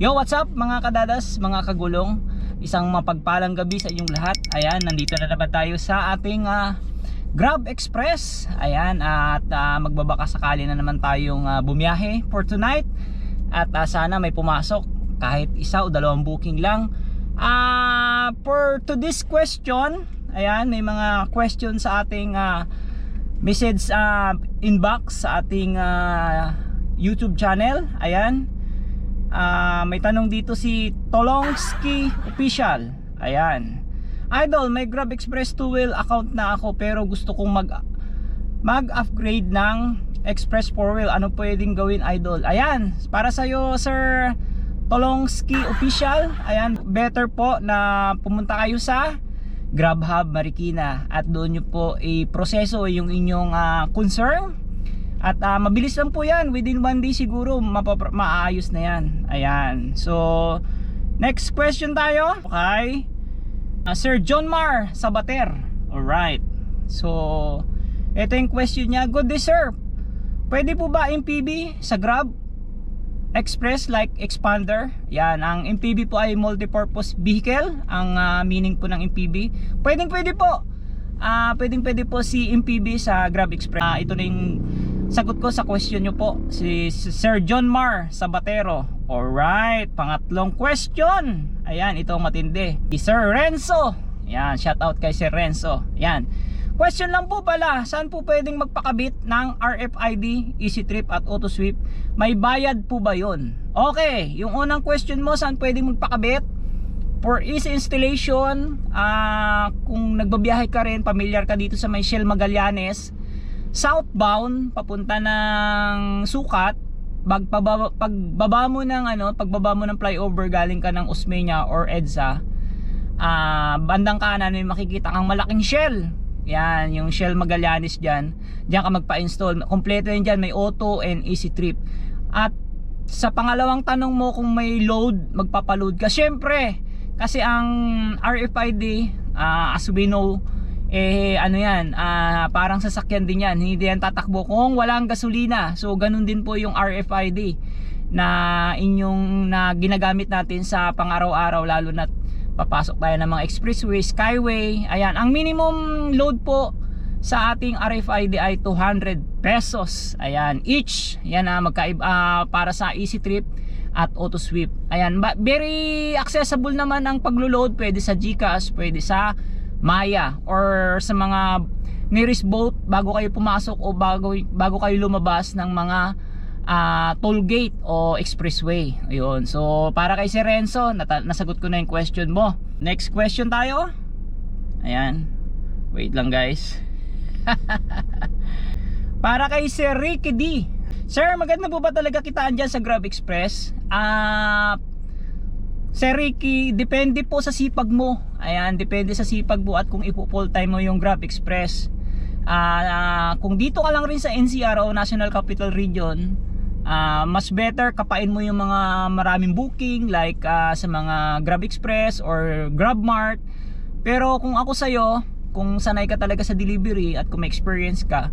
Yo, what's up mga kadadas, mga kagulong? Isang mapagpalang gabi sa inyong lahat. Ayan, nandito na naman tayo sa ating Grab Express. Ayan, at magbabaka sakali na naman tayong bumiyahe for tonight. At sana may pumasok kahit isa o dalawang booking lang. For to this question, ayan, may mga question sa ating message inbox sa ating YouTube channel. Ayan. May tanong dito si Tolongski Official. Ayan. Idol, may Grab Express 2-wheel account na ako pero gusto kong mag-upgrade ng Express 4-wheel. Ano pwedeng gawin, Idol? Ayan, para sa'yo Sir Tolongski Official. Ayan, better po na pumunta kayo sa Grab Hub Marikina at doon nyo po i-proseso yung inyong concern. At mabilis lang po yan, within 1 day siguro maayos na yan. Ayan, so next question tayo. Okay, Sir John Mar Sabater. Alright, so ito yung question niya. Good day sir, pwede po ba MPV sa Grab Express like expander? Yan, ang MPV po ay multipurpose vehicle. Ang meaning po ng MPV, pwede po. Pwede po si MPV sa Grab Express. Ito na yung sagot ko sa question nyo po, si Sir John Mar Sabatero. Alright, pangatlong question. Ayan, ito matindi, si Sir Renzo. Ayan, shout out kay Sir Renzo. Ayan, question lang po pala, saan po pwedeng magpakabit ng RFID, Easy Trip at Auto Sweep? May bayad po ba yun? Okay, yung unang question mo, saan pwedeng magpakabit? For easy installation, kung nagbabiyahe ka rin, familiar ka dito sa may Shell Magallanes southbound papunta ng Sukat, pagbaba mo ng flyover galing ka ng Osmeña or EDSA, bandang kanan may makikita kang malaking Shell. Yan, yung Shell Magallanes diyan ka magpa-install. Kompleto yan diyan, may auto and easy trip. At sa pangalawang tanong mo kung may load, magpapaload ka. Syempre, kasi ang RFID, as we know, parang sasakyan din yan, hindi yan tatakbo kung walang gasolina. So ganun din po yung RFID na ginagamit natin sa pang-araw-araw, lalo na papasok tayo ng mga expressway, skyway. Ayan, ang minimum load po sa ating RFID ay 200 pesos. Ayan, each. Yan magkaiba para sa Easy Trip at Auto Sweep. Ayan, very accessible naman ang paglo-load. Pwede sa GCash, pwede sa Maya, or sa mga nearest boat bago kayo pumasok o bago kayo lumabas ng mga toll gate o expressway. Ayun, so para kay Sir Renzo, nasagot ko na yung question mo. Next question tayo. Ayan, wait lang guys. Para kay Sir Ricky D. Sir, maganda po ba talaga kitaan dyan sa Grab Express? Sir Ricky, depende po sa sipag mo. Ayan, depende sa sipag mo at kung ipo-full time mo yung Grab Express. Kung dito ka lang rin sa NCR o National Capital Region, mas better kapain mo yung mga maraming booking like sa mga Grab Express or Grab Mart. Pero kung ako sa'yo, kung sanay ka talaga sa delivery at kung may experience ka,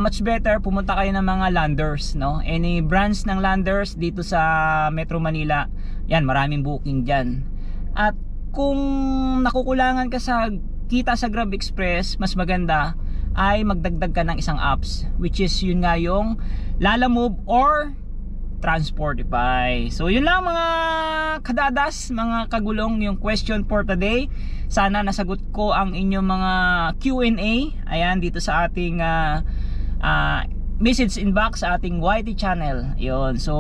much better pumunta kayo ng mga Landers, no? Any branch ng Landers dito sa Metro Manila, yan, maraming booking dyan. At kung nakukulangan ka sa kita sa Grab Express, mas maganda ay magdagdag ka ng isang apps, which is yun nga yung Lalamove or Transportify. So yun lang mga kadadas, mga kagulong, yung question for today. Sana nasagot ko ang inyong mga Q&A. Ayan, dito sa ating message inbox sa ating YT channel. Yun, so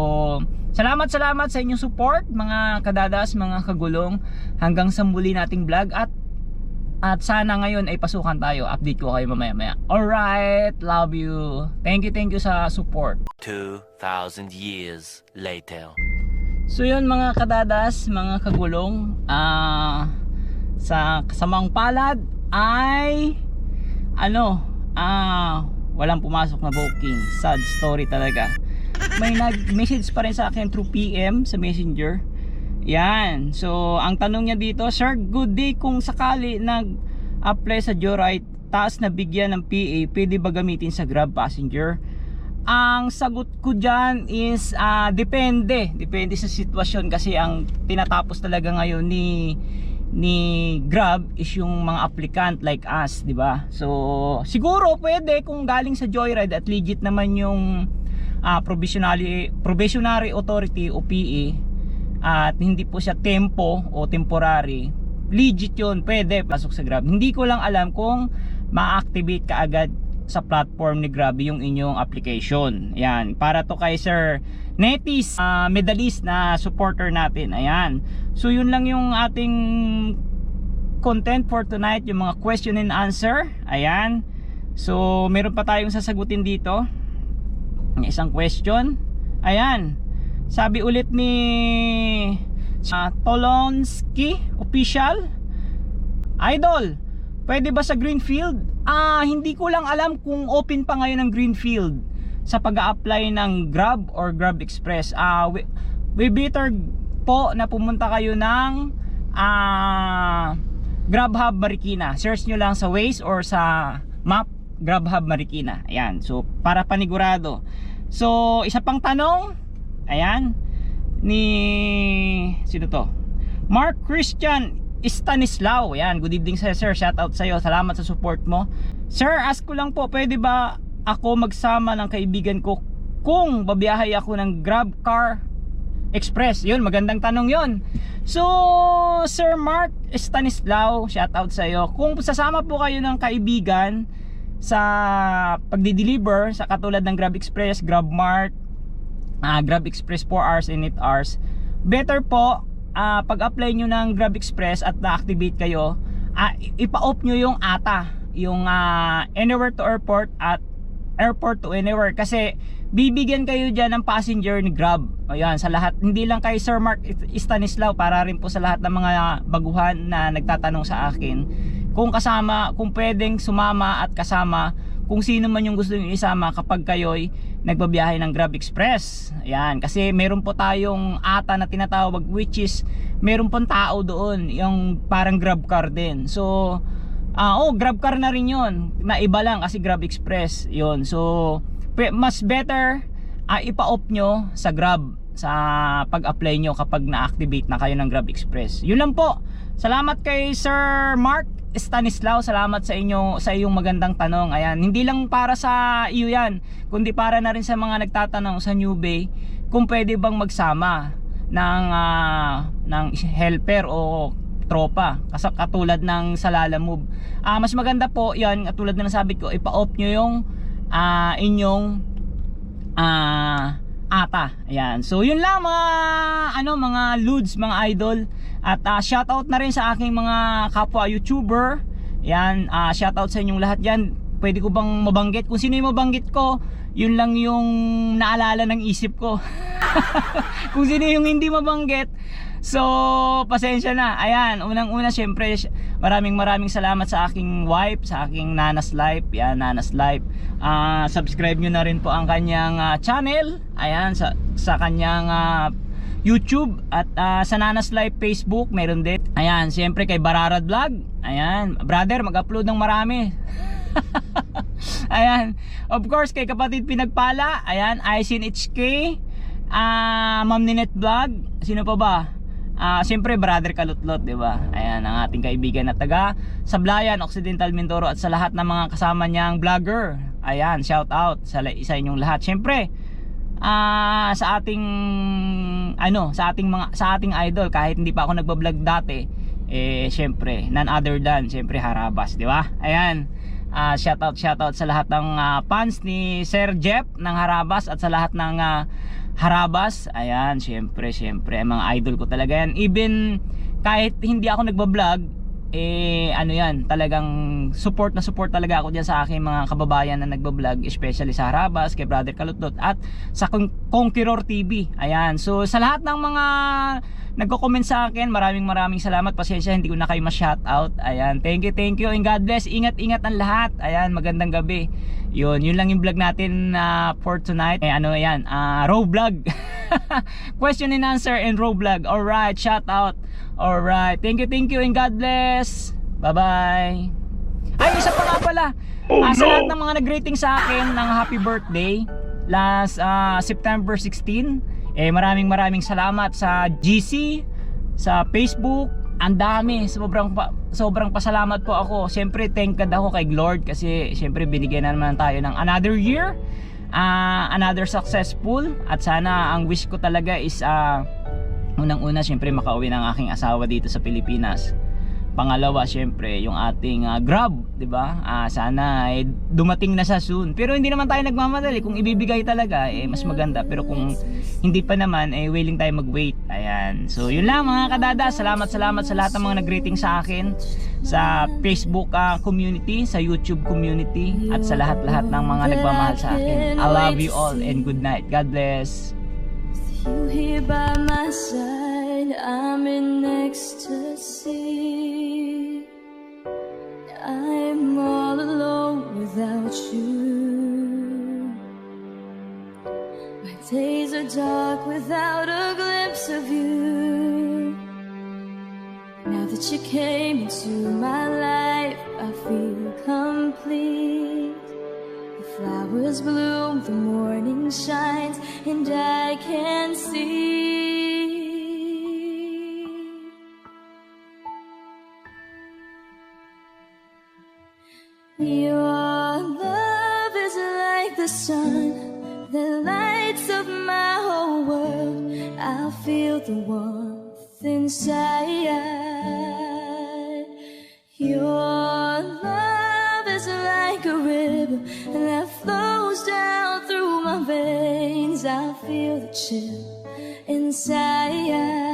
salamat sa inyong support mga kadadas, mga kagulong, hanggang sa muli nating vlog. At sana ngayon ay pasukan tayo. Update ko kayo mamaya. Alright, love you. Thank you sa support. 2,000 years later. So yun mga kadadas, mga kagulong, sa kasamang palad ay walang pumasok na booking. Sad story talaga. May nag-message pa rin sa akin through PM sa Messenger. Yan, so ang tanong niya dito, sir, good day, kung sakali nag-apply sa Joyride, taas na bigyan ng PA, pwede ba gamitin sa Grab Passenger? ang sagot ko dyan is depende sa sitwasyon, kasi ang tinatapos talaga ngayon ni Grab is yung mga applicant like us, di ba? So siguro pwede kung galing sa Joyride at legit naman yung probationary authority o PE, at hindi po siya tempo o temporary, legit yun, pwede pasok sa Grab. Hindi ko lang alam kung ma-activate ka agad sa platform ni Grab yung inyong application. Ayan, para to kay Sir Netis, medalist na supporter natin. Ayan, so yun lang yung ating content for tonight, yung mga question and answer. Ayan, so meron pa tayong sasagutin dito, isang question. Ayan, sabi ulit ni Tolonsky Official, Idol, pwede ba sa Greenfield? Hindi ko lang alam kung open pa ngayon ang Greenfield sa pag-a-apply ng Grab or Grab Express. We better po na pumunta kayo ng Grab Hub Marikina. Search nyo lang sa Waze or sa map, Grab Hub Marikina. Ayan, so para panigurado. So isa pang tanong, ayan, ni sino to? Mark Christian Stanislao. Ayan, good evening sir, shout out sa iyo, salamat sa support mo. Sir, ask ko lang po, pwede ba ako magsama ng kaibigan ko kung babiyahe ako ng Grab Car Express? Yun, magandang tanong yun. So Sir Mark Stanislao, shout out sa iyo. Kung sasama po kayo ng kaibigan sa pagdi-deliver sa katulad ng Grab Express, Grab Mart, Grab Express 4 hours and 8 hours, better po pag-apply nyo ng Grab Express at na-activate kayo, ipa-off nyo yung ATA, yung anywhere to airport at airport to anywhere, kasi bibigyan kayo dyan ng passenger ni Grab. Ayan, sa lahat, hindi lang kay Sir Mark Stanislao, para rin po sa lahat ng mga baguhan na nagtatanong sa akin kung pwedeng sumama at kasama kung sino man yung gusto nyo isama kapag kayo'y nagbabiyahe ng Grab Express. Ayan, kasi meron po tayong ATA na tinatawag, which is meron pong tao doon, yung parang Grab car din. So Grab car na rin yun, na iba lang kasi Grab Express yun. So mas better ipa-off nyo sa Grab sa pag-apply nyo kapag na-activate na kayo ng Grab Express. Yun lang po. Salamat kay Sir Mark Stanislao, salamat sa iyong magandang tanong. Ayan, hindi lang para sa iyo yan, kundi para na rin sa mga nagtatanong sa New Bay kung pwede bang magsama ng helper o tropa, katulad ng sa Lalamove. Mas maganda po yan, katulad na nasabi ko, ipa-off nyo yung inyong ATA. Ayan, so yun lang mga Ludes, mga idol. At shoutout na rin sa aking mga kapwa YouTuber. Ayan, shoutout sa inyong lahat dyan. Pwede ko bang mabanggit? Kung sino yung mabanggit ko, yun lang yung naalala ng isip ko. Kung sino yung hindi mabanggit, so pasensya na. Ayan, unang-una syempre maraming salamat sa aking wife, sa aking Nanas Life. Yan, Nanas Life. Subscribe nyo na rin po ang kanyang channel. Ayan, sa kanyang YouTube at sa Nanas Life Facebook meron din. Ayan, siyempre kay Bararad Vlog. Ayan, brother, mag-upload ng marami. Ayan, of course kay kapatid Pinagpala. Ayan, Aisin HK, Ma'am Ninette Vlog. Sino pa ba? Siyempre Brother Kalutlot, di ba? Ayan, ang ating kaibigan na taga Sablayan, Occidental Mindoro, at sa lahat ng mga kasama niyang vlogger. Ayan, shout out sa inyong lahat. Siyempre sa ating idol, kahit hindi pa ako nagba-vlog dati, syempre none other than syempre Harabas, di ba? Ayan, shout out sa lahat ng fans ni Sir Jeff ng Harabas at sa lahat ng Harabas. Ayan, syempre mga idol ko talaga yan. Even kahit hindi ako nagba-vlog, yan, talagang support talaga ako dyan sa aking mga kababayan na nagbablog, especially sa Harabas, kay Brother Kalutlot at sa Conqueror TV. Ayan, so sa lahat ng mga nagko-comment sa akin, maraming salamat. Pasensya hindi ko na kayo ma-shoutout. Ayan, thank you and God bless. Ingat ang lahat. Ayan, magandang gabi. Yun lang yung vlog natin for tonight. Raw vlog. Question and answer and raw vlog. Alright, shoutout. Alright, thank you and God bless. Bye bye. Ay, isa pa nga pala. Sa lahat ng mga nag-rating sa akin ng happy birthday, last September 16. Maraming salamat sa GC, sa Facebook. Ang dami, sobrang pasalamat po ako. Siyempre thank God ako kay Lord kasi siyempre binigyan na naman tayo ng another year, another successful. At sana ang wish ko talaga is unang-una siyempre makauwi ng aking asawa dito sa Pilipinas. Pangalawa siyempre yung ating Grab, 'di ba? Sana dumating na sa soon. Pero hindi naman tayo nagmamadali. Kung ibibigay talaga mas maganda. Pero kung hindi pa naman willing tayo mag-wait. Ayan. So yun lang mga kadada. Salamat sa lahat ng mga nag-rating sa akin sa Facebook community, sa YouTube community, at sa lahat-lahat ng mga nagmamahal sa akin. I love you all and good night. God bless. You here by my side, I'm in ecstasy. I'm all alone without you. My days are dark without a glimpse of you. Now that you came into my life, I feel complete. The flowers bloom, the morning shines, and I can see. Your love is like the sun that lights up my whole world. I feel the warmth inside. Your love is like a river that flows down through my veins. I feel the chill inside.